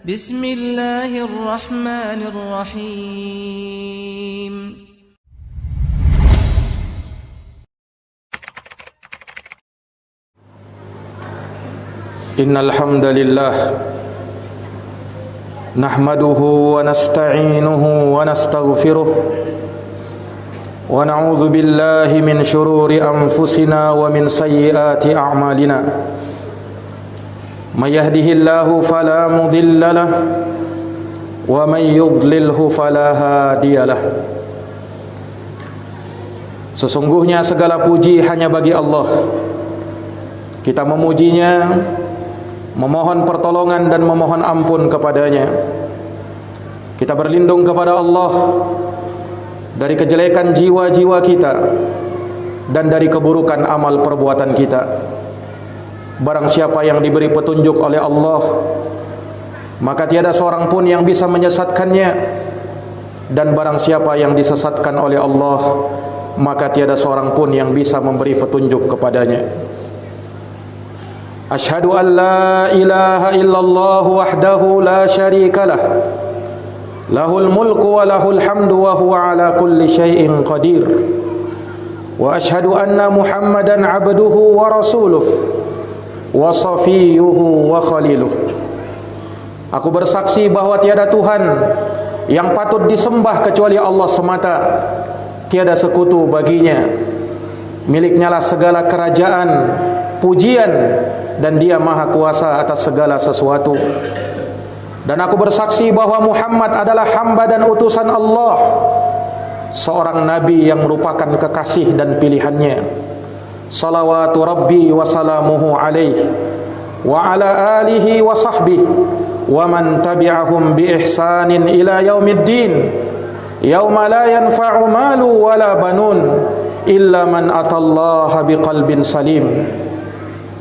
Bismillahirrahmanirrahim. Innal hamdalillah nahmaduhu wa nasta'inuhu wa nastaghfiruh wa na'udzu billahi min shururi anfusina wa min sayyiati a'malina. May yahdihillahu fala mudilla lahu wa may yudlilhu fala hadiyalah. Sesungguhnya segala puji hanya bagi Allah. Kita memujinya, memohon pertolongan dan memohon ampun kepadanya. Kita berlindung kepada Allah dari kejelekan jiwa-jiwa kita dan dari keburukan amal perbuatan kita. Barang siapa yang diberi petunjuk oleh Allah, maka tiada seorang pun yang bisa menyesatkannya. Dan barang siapa yang disesatkan oleh Allah, maka tiada seorang pun yang bisa memberi petunjuk kepadanya. Asyhadu an la ilaha illallah wahdahu la syarika lah, lahul mulku wa lahul hamdu wa huwa ala kulli syai'in qadir. Wa asyhadu anna Muhammadan abduhu wa rasuluh wa safiyuhu wa khaliluh. Aku bersaksi bahwa tiada Tuhan yang patut disembah kecuali Allah semata. Tiada sekutu baginya. Miliknya lah segala kerajaan, pujian, dan dia maha kuasa atas segala sesuatu. Dan aku bersaksi bahwa Muhammad adalah hamba dan utusan Allah, seorang nabi yang merupakan kekasih dan pilihannya. Salawatu Rabbi wa salamuhu alaihi wa ala alihi wa sahbihi wa man tabi'ahum bi ihsanin ila yaumiddin, yauma la yanfa'u malu wala banun illa man atallaha biqalbin salim.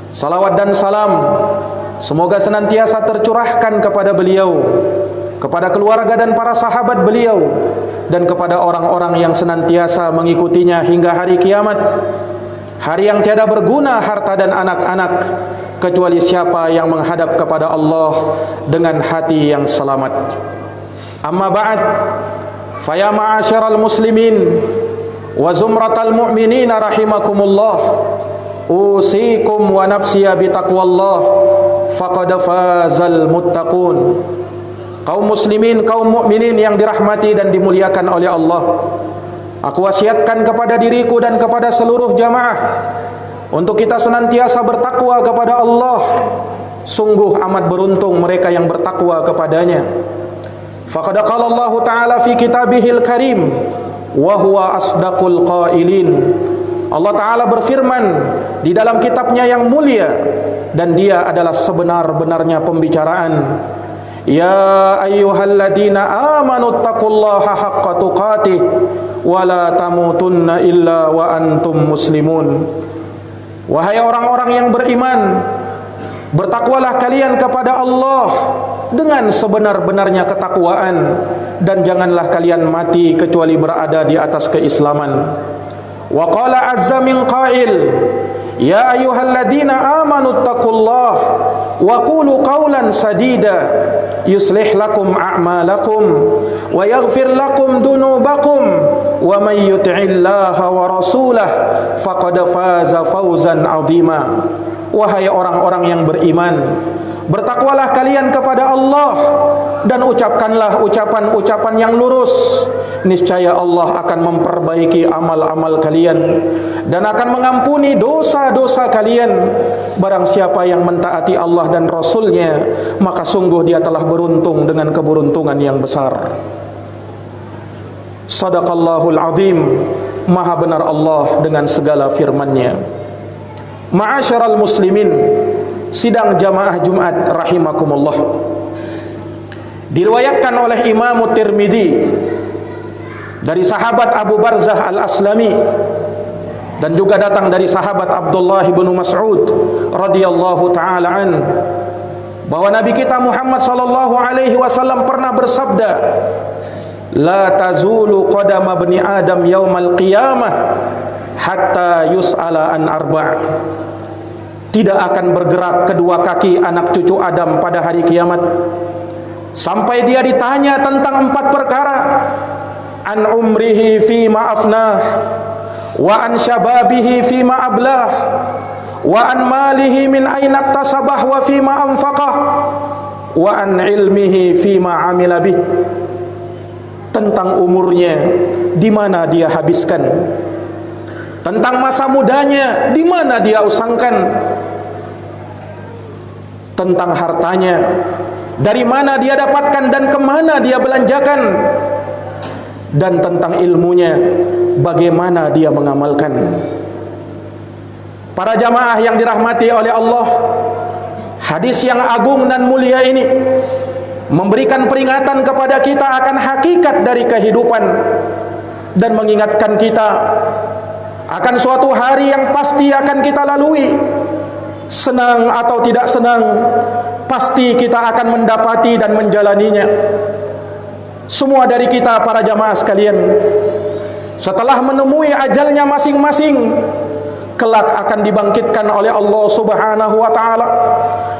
Salawat dan salam semoga senantiasa tercurahkan kepada beliau, kepada keluarga dan para sahabat beliau, dan kepada orang-orang yang senantiasa mengikutinya hingga hari kiamat, hari yang tiada berguna harta dan anak-anak kecuali siapa yang menghadap kepada Allah dengan hati yang selamat. Amma ba'd, faya ma'asyiral muslimin wa zumratal mu'minina rahimakumullah, usikum wa nafsiya bitaqwallah faqad fazal muttaqun. Kaum muslimin, kaum mukminin yang dirahmati dan dimuliakan oleh Allah, aku wasiatkan kepada diriku dan kepada seluruh jamaah untuk kita senantiasa bertakwa kepada Allah. Sungguh amat beruntung mereka yang bertakwa kepadanya. Faqad qala Allah Ta'ala fi kitabihil karim wa huwa asdaqul qailin. Allah Ta'ala berfirman di dalam kitabnya yang mulia, dan dia adalah sebenar-benarnya pembicaraan. Ya ayyuhalladzina amanu taqullaha haqqa tuqatih wa la tamutunna illa wa antum muslimun. Wahai orang-orang yang beriman, bertakwalah kalian kepada Allah dengan sebenar-benarnya ketakwaan, dan janganlah kalian mati kecuali berada di atas keislaman. Wa qala azza min qail, ya ayyuhalladzina amanu taqullah wa qulu qawlan sadida yuslih lakum a'malakum wa yaghfir lakum dunubakum wa may yuti'illaha wa rasulah faqad faza fawzan 'azima. Wahai orang-orang yang beriman, bertakwalah kalian kepada Allah dan ucapkanlah ucapan-ucapan yang lurus. Niscaya Allah akan memperbaiki amal-amal kalian dan akan mengampuni dosa-dosa kalian. Barang siapa yang mentaati Allah dan Rasulnya, maka sungguh dia telah beruntung dengan keberuntungan yang besar. Sadaqallahul azim. Maha benar Allah dengan segala firman-Nya. Ma'asyiral muslimin, sidang jamaah Jumat rahimakumullah, diriwayatkan oleh Imam Tirmidzi dari sahabat Abu Barzah Al-Aslami, dan juga datang dari sahabat Abdullah bin Mas'ud radhiyallahu taala an, bahwa Nabi kita Muhammad sallallahu alaihi wasallam pernah bersabda, la tazulu qadama bani Adam yaumal qiyamah hatta yus'ala an arba'. Tidak akan bergerak kedua kaki anak cucu Adam pada hari kiamat sampai dia ditanya tentang 4 perkara. An umrihi fima afnah, wa an syababihi fima ablah, wa an malihi min aina iktasabah wa fima anfaqah, wa an ilmihi fima amila bih. Tentang umurnya, di mana dia habiskan. Tentang masa mudanya, di mana dia usangkan. Tentang hartanya, dari mana dia dapatkan dan kemana dia belanjakan. Dan tentang ilmunya, bagaimana dia mengamalkan. Para jamaah yang dirahmati oleh Allah, hadis yang agung dan mulia ini memberikan peringatan kepada kita akan hakikat dari kehidupan dan mengingatkan kita akan suatu hari yang pasti akan kita lalui. Senang atau tidak senang, pasti kita akan mendapati dan menjalaninya. Semua dari kita para jamaah sekalian, setelah menemui ajalnya masing-masing, kelak akan dibangkitkan oleh Allah Subhanahu wa ta'ala,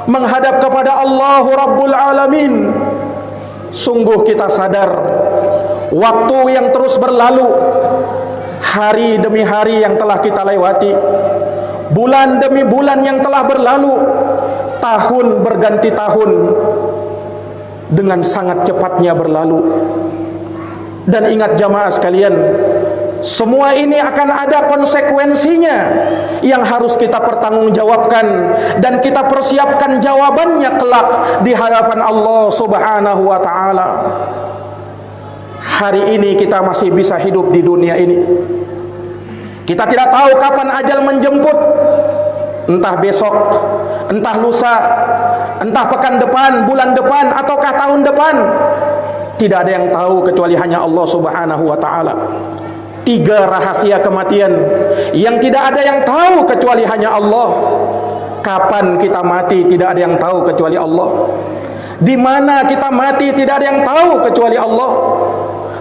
menghadap kepada Allah Rabbul Alamin. Sungguh kita sadar, waktu yang terus berlalu, hari demi hari yang telah kita lewati, bulan demi bulan yang telah berlalu, tahun berganti tahun, dengan sangat cepatnya berlalu. Dan ingat jamaah sekalian, semua ini akan ada konsekuensinya yang harus kita pertanggungjawabkan dan kita persiapkan jawabannya kelak di hadapan Allah Subhanahu wa ta'ala. Hari ini kita masih bisa hidup di dunia ini. Kita tidak tahu kapan ajal menjemput. Entah besok, entah lusa, entah pekan depan, bulan depan, ataukah tahun depan. Tidak ada yang tahu kecuali hanya Allah Subhanahu wa ta'ala. 3 rahasia kematian yang tidak ada yang tahu kecuali hanya Allah. Kapan kita mati tidak ada yang tahu kecuali Allah. Di mana kita mati tidak ada yang tahu kecuali Allah.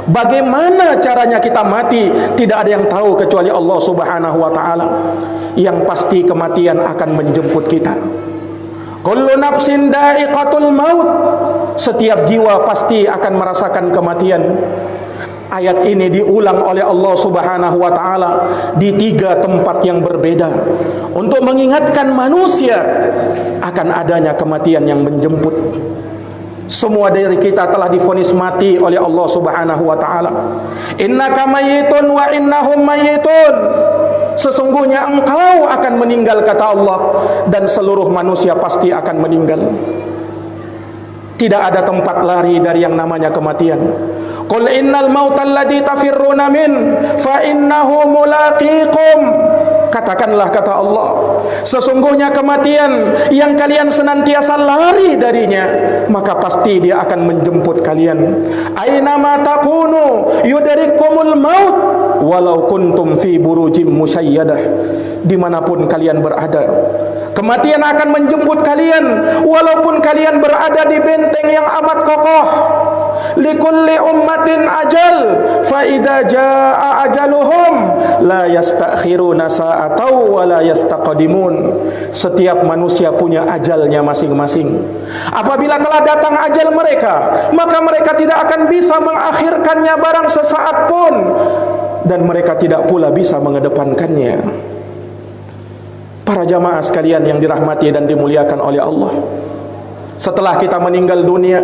Bagaimana caranya kita mati tidak ada yang tahu kecuali Allah Subhanahu wa ta'ala. Yang pasti kematian akan menjemput kita. Kullu nafsin da'iqatul maut. Setiap jiwa pasti akan merasakan kematian. Ayat ini diulang oleh Allah Subhanahu wa ta'ala di 3 tempat yang berbeda untuk mengingatkan manusia akan adanya kematian yang menjemput. Semua dari kita telah divonis mati oleh Allah Subhanahu wa ta'ala. Innaka mayyitun wa innahum mayyitun. Sesungguhnya engkau akan meninggal, kata Allah, dan seluruh manusia pasti akan meninggal. Tidak ada tempat lari dari yang namanya kematian. Qul innal mautal ladzi tafirruna min fa innahu mulaqikum. Katakanlah, kata Allah, sesungguhnya kematian yang kalian senantiasa lari darinya, maka pasti dia akan menjemput kalian. Aina ma takunu yudrikumul maut walau kuntum fi burujim musayyadah. Dimanapun kalian berada, kematian akan menjemput kalian walaupun kalian berada di benteng yang amat kokoh. Likulli ummatin ajal fa idza jaa ajaluhum la yastakhiruna sa'atan wa la yastaqdimun. Setiap manusia punya ajalnya masing-masing. Apabila telah datang ajal mereka, maka mereka tidak akan bisa mengakhirkannya barang sesaat pun, dan mereka tidak pula bisa mengedepankannya. Para jamaah sekalian yang dirahmati dan dimuliakan oleh Allah, setelah kita meninggal dunia,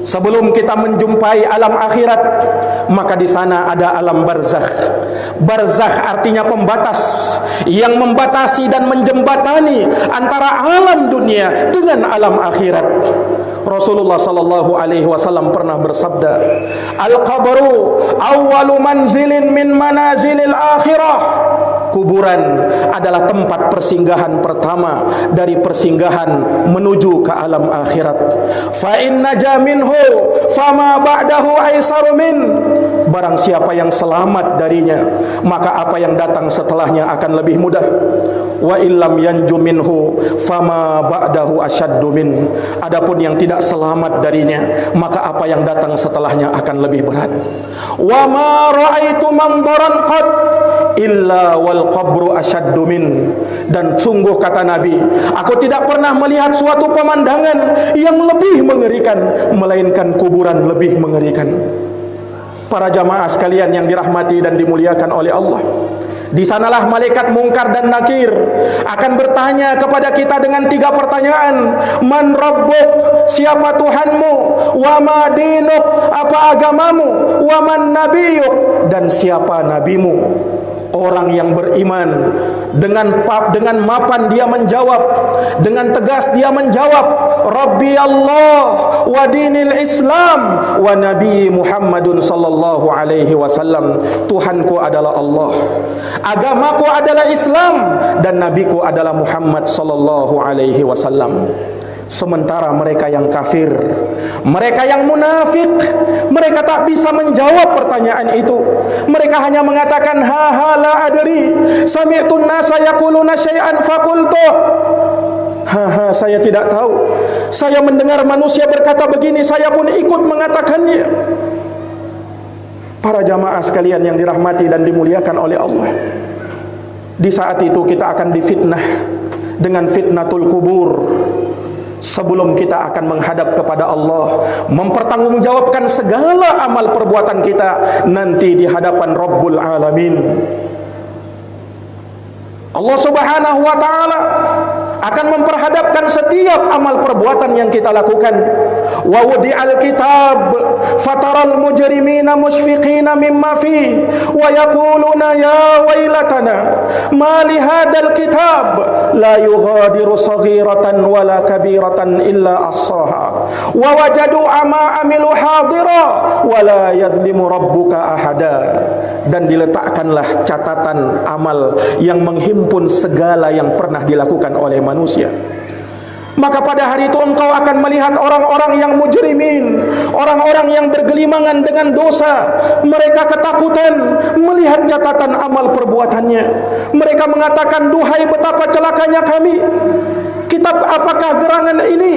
sebelum kita menjumpai alam akhirat, maka di sana ada alam barzakh. Barzakh artinya pembatas yang membatasi dan menjembatani antara alam dunia dengan alam akhirat. Rasulullah sallallahu alaihi wasallam pernah bersabda, "Al-qabru awwalu manzilin min manazilil akhirah." Kuburan adalah tempat persinggahan pertama dari persinggahan menuju ke alam akhirat. Fa inna jaminhu fama ba'dahu aisaru min. Barang siapa yang selamat darinya, maka apa yang datang setelahnya akan lebih mudah. wa illam yanju minhu fama ba'dahu asyaddu min. Adapun yang tidak selamat darinya, maka apa yang datang setelahnya akan lebih berat. Wa ma ra'aitu mandaran qad illa wal qabru asyaddu min. Dan sungguh kata Nabi, aku tidak pernah melihat suatu pemandangan yang lebih mengerikan melainkan kuburan lebih mengerikan. Para jamaah sekalian yang dirahmati dan dimuliakan oleh Allah, di sanalah malaikat Mungkar dan Nakir akan bertanya kepada kita dengan 3 pertanyaan. Man rabbuk, siapa Tuhanmu? Wa ma dinuk, apa agamamu? Wa man nabiyuk, dan siapa nabimu? Orang yang beriman dengan mapan dia menjawab, dengan tegas dia menjawab, Rabbi Allah wa dinil Islam wa Nabi Muhammadun sallallahu alaihi wasallam. Tuhanku adalah Allah, agamaku adalah Islam, dan nabiku adalah Muhammad sallallahu alaihi wasallam. Sementara mereka yang kafir, mereka yang munafik, mereka tak bisa menjawab pertanyaan itu. Mereka hanya mengatakan ha la adri, sami'tun nasa yaquluna syai'an faqultu. Saya tidak tahu. Saya mendengar manusia berkata begini, saya pun ikut mengatakannya. Para jamaah sekalian yang dirahmati dan dimuliakan oleh Allah, di saat itu kita akan difitnah dengan fitnatul kubur. Sebelum kita akan menghadap kepada Allah, mempertanggungjawabkan segala amal perbuatan kita nanti di hadapan Rabbul Alamin. Allah Subhanahu wa ta'ala akan memperhadapkan setiap amal perbuatan yang kita lakukan. Wa wudi'al kitab fataral mujrimina mushfiqina mimma fi wa yaquluna ya wailatana ma li hadzal kitab la yughadiru saghiratan wala kabiratan illa ahsaha wa wajadu ama amilu hadira wala yadhlimu rabbuka ahada. Dan diletakkanlah catatan amal yang menghimpun segala yang pernah dilakukan oleh manusia. Maka pada hari itu engkau akan melihat orang-orang yang mujrimin, orang-orang yang bergelimangan dengan dosa. Mereka ketakutan melihat catatan amal perbuatannya. Mereka mengatakan, duhai betapa celakanya kami. Kitab apakah gerangan ini?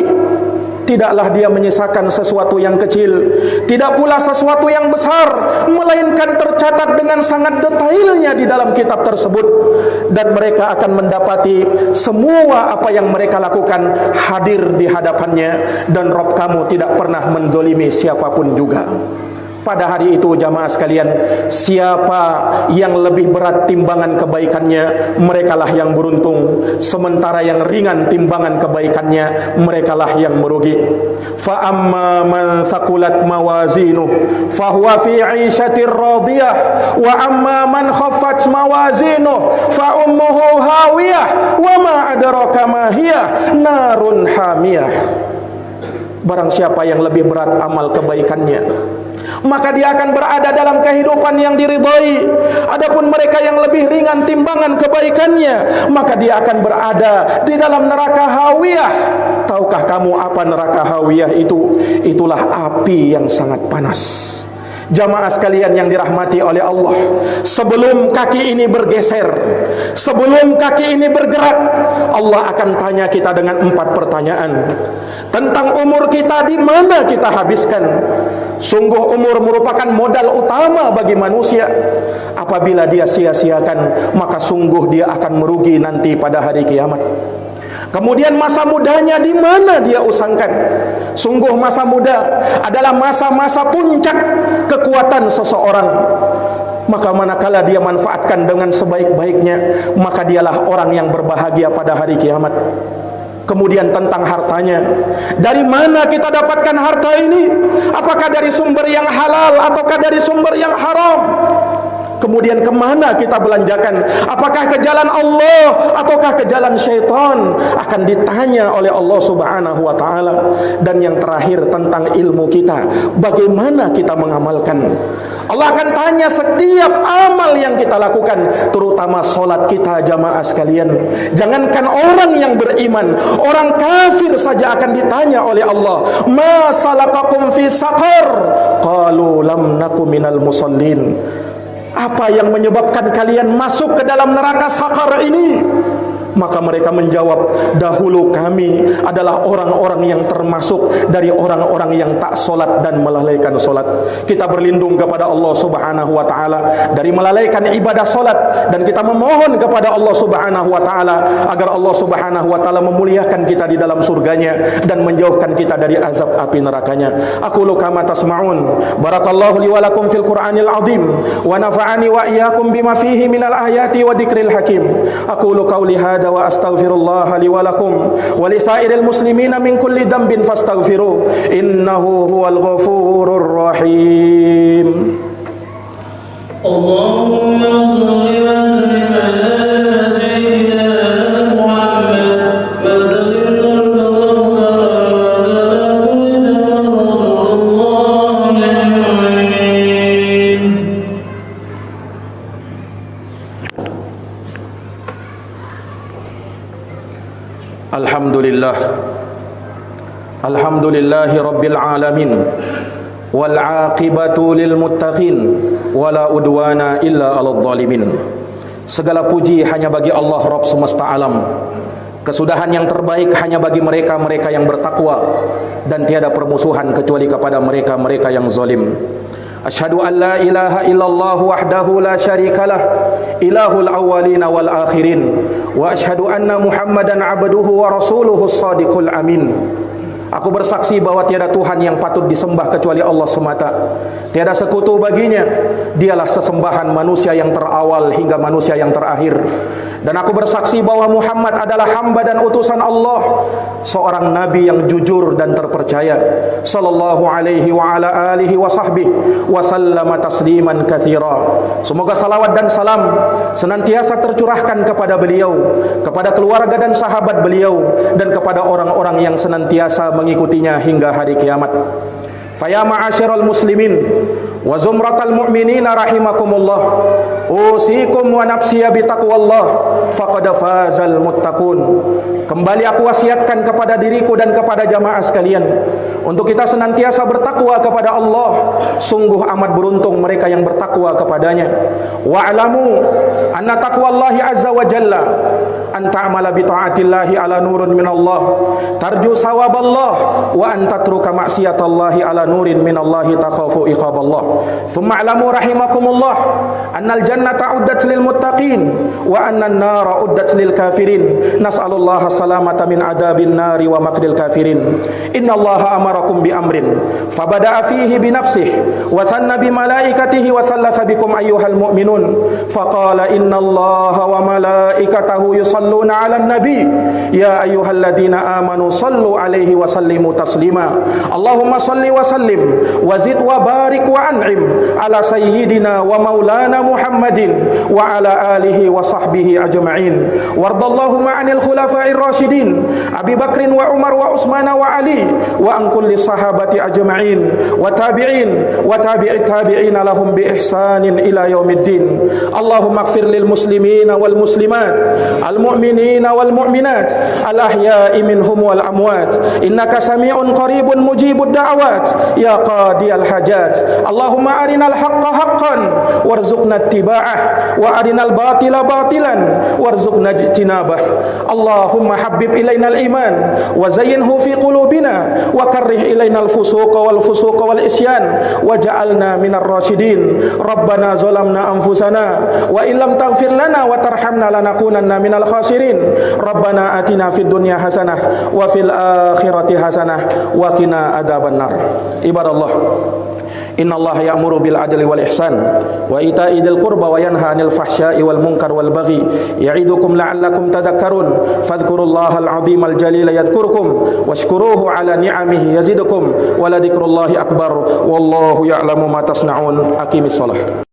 Tidaklah dia menyisakan sesuatu yang kecil, tidak pula sesuatu yang besar, melainkan tercatat dengan sangat detailnya di dalam kitab tersebut. Dan mereka akan mendapati semua apa yang mereka lakukan hadir di hadapannya. Dan Rabb kamu tidak pernah mendolimi siapapun juga. Pada hari itu jamaah sekalian, siapa yang lebih berat timbangan kebaikannya, merekalah yang beruntung. Sementara yang ringan timbangan kebaikannya, merekalah yang merugi. Fa amma man thaqulat mawazinuh fahuwa fi 'ishatir radiyah wa amma man khaffat mawazinuh fa ummuhu hawiyah wa ma adraka ma hiya narun hamiyah. Barang siapa yang lebih berat amal kebaikannya, maka dia akan berada dalam kehidupan yang diridhai. Adapun mereka yang lebih ringan timbangan kebaikannya, maka dia akan berada di dalam neraka hawiyah. Tahukah kamu apa neraka hawiyah itu? Itulah api yang sangat panas. Jamaah sekalian yang dirahmati oleh Allah, sebelum kaki ini bergeser, sebelum kaki ini bergerak, Allah akan tanya kita dengan 4 pertanyaan. Tentang umur kita, di mana kita habiskan. Sungguh umur merupakan modal utama bagi manusia. Apabila dia sia-siakan, maka sungguh dia akan merugi nanti pada hari kiamat. Kemudian masa mudanya di mana dia usangkan? Sungguh masa muda adalah masa-masa puncak kekuatan seseorang. Maka manakala dia manfaatkan dengan sebaik-baiknya, maka dialah orang yang berbahagia pada hari kiamat. Kemudian tentang hartanya, dari mana kita dapatkan harta ini? Apakah dari sumber yang halal ataukah dari sumber yang haram? Kemudian kemana kita belanjakan? Apakah ke jalan Allah ataukah ke jalan syaitan? Akan ditanya oleh Allah Subhanahu wa ta'ala. Dan yang terakhir tentang ilmu kita, bagaimana kita mengamalkan. Allah akan tanya setiap amal yang kita lakukan, terutama solat kita jamaah sekalian. Jangankan orang yang beriman, orang kafir saja akan ditanya oleh Allah, ma salakakum fi saqar? Qalu lam naku minal musallin. Apa yang menyebabkan kalian masuk ke dalam neraka sakar ini? Maka mereka menjawab, dahulu kami adalah orang-orang yang termasuk dari orang-orang yang tak solat dan melalaikan solat. Kita berlindung kepada Allah Subhanahu wa ta'ala dari melalaikan ibadah solat, dan kita memohon kepada Allah Subhanahu wa ta'ala agar Allah Subhanahu wa ta'ala memuliakan kita di dalam surganya dan menjauhkan kita dari azab api nerakanya. Aqulu kama tasma'un. Barakallahu li wa lakum fil Qur'anil azim wa nafa'ani wa iyyakum bima fihi minal ayati wa dzikril hakim. Aqulu qawli hadza wa astaghfirullah li wa lakum wa li sa'iril muslimina min kulli dhanbin fastaghfiruh innahu huwal ghafurur rahim. Allahumma shalli wa sallim ala sayyidina Muhammad wa sallim Alhamdulillah, alhamdulillahi rabbil alamin, wal aqibatu lil muttaqin, wala udwana illa 'alal zalimin. Segala puji hanya bagi Allah Rabb semesta alam. Kesudahan yang terbaik hanya bagi mereka-mereka yang bertakwa, dan tiada permusuhan kecuali kepada mereka-mereka yang zalim. Asyhadu an la ilaha illallah wahdahu la syarikalah, ilahul awwalina wal akhirin, wa asyhadu anna Muhammadan abduhu wa rasuluhu shadiqul amin. Aku bersaksi bahwa tiada Tuhan yang patut disembah kecuali Allah semata. Tiada sekutu baginya. Dialah sesembahan manusia yang terawal hingga manusia yang terakhir. Dan aku bersaksi bahwa Muhammad adalah hamba dan utusan Allah, seorang nabi yang jujur dan terpercaya. Sallallahu alaihi wa ala alihi wa sahbihi wa sallama tasliman katsira. Semoga salawat dan salam senantiasa tercurahkan kepada beliau, kepada keluarga dan sahabat beliau, dan kepada orang-orang yang senantiasa mengikutinya hingga hari kiamat. Faya ma'asyiral muslimin wa zumratal mu'minina rahimakumullah, usikum wa nafsiya bitaqwallah faqad fazal muttaqun. Kembali aku wasiatkan kepada diriku dan kepada jamaah sekalian untuk kita senantiasa bertakwa kepada Allah. Sungguh amat beruntung mereka yang bertakwa kepadanya. Wa'lamu anna taqwallahi azza wa jalla an ta'mala bi ta'atillahi ala nurun minallah tarju sawaballah, wa an tatruka maksiatallahi ala nurin minallahi takhafu iqaballah. Thumma a'lamu rahimakumullah annal jannata uddat lil muttaqin wa annan nara uddat lil kafirin. Nas'alullaha salamata min adabin nari wa maqdil kafirin. Innallaha amarakum bi amrin fabada'a fihi bi nafsihi wa thanna bi malaikatihi wa thalatha bikum ayyuhal mu'minun faqala innallaha wa malaikatahu yusalluna 'alan nabi ya ayyuhalladhina amanu sallu 'alaihi wa sallimu taslima. Allahumma salli wa sallim wa zid wa barik wa an'im ala sayyidina wa maulana Muhammadin wa ala alihi wa sahbihi ajma'in. Wardallahu ma'anil khulafa'ir rasyidin Abi Bakrin wa Umar wa Utsman wa Ali wa an kulli sahabati ajma'in wa tabi'in wa tabi'it tabi'in lahum bi ihsanin ila yaumiddin. Allahumma ighfir lil muslimina wal muslimat, al mu'minina wal mu'minat, al ahya'i minhum wal amwat, innaka sami'un qaribun mujibud da'awat ya qadiyal hajat. Allahumma arinal haqqa haqqan warzuqna ittiba'ah wa arinal batila batilan warzuqna ijtinabah. Allahumma habbib ilainal iman wa zayyinhu fi qulubina wa karrih ilainal fusuqa wal isyan waj'alna minar rasyidin. Rabbana zalamna anfusana wa illam taghfir lana wa tarhamna lanakunanna minal khasirin. Rabbana atina fid dunya hasanah wa fil akhirati hasanah wa qina adzabannar. Ibadallah, innallaha ya'muru bil adli wal ihsan wa ita'i dzil qurba wa yanha 'anil fahsya'i wal munkar wal baghi ya'idukum la'allakum tadhakkarun. Fadhkurullaha al-'azima al-jalila yadhkurkum washkuruhu 'ala ni'amihi yazidukum wa la dzikrullahi akbar wallahu ya'lamu ma tasna'un. Aqimis shalah.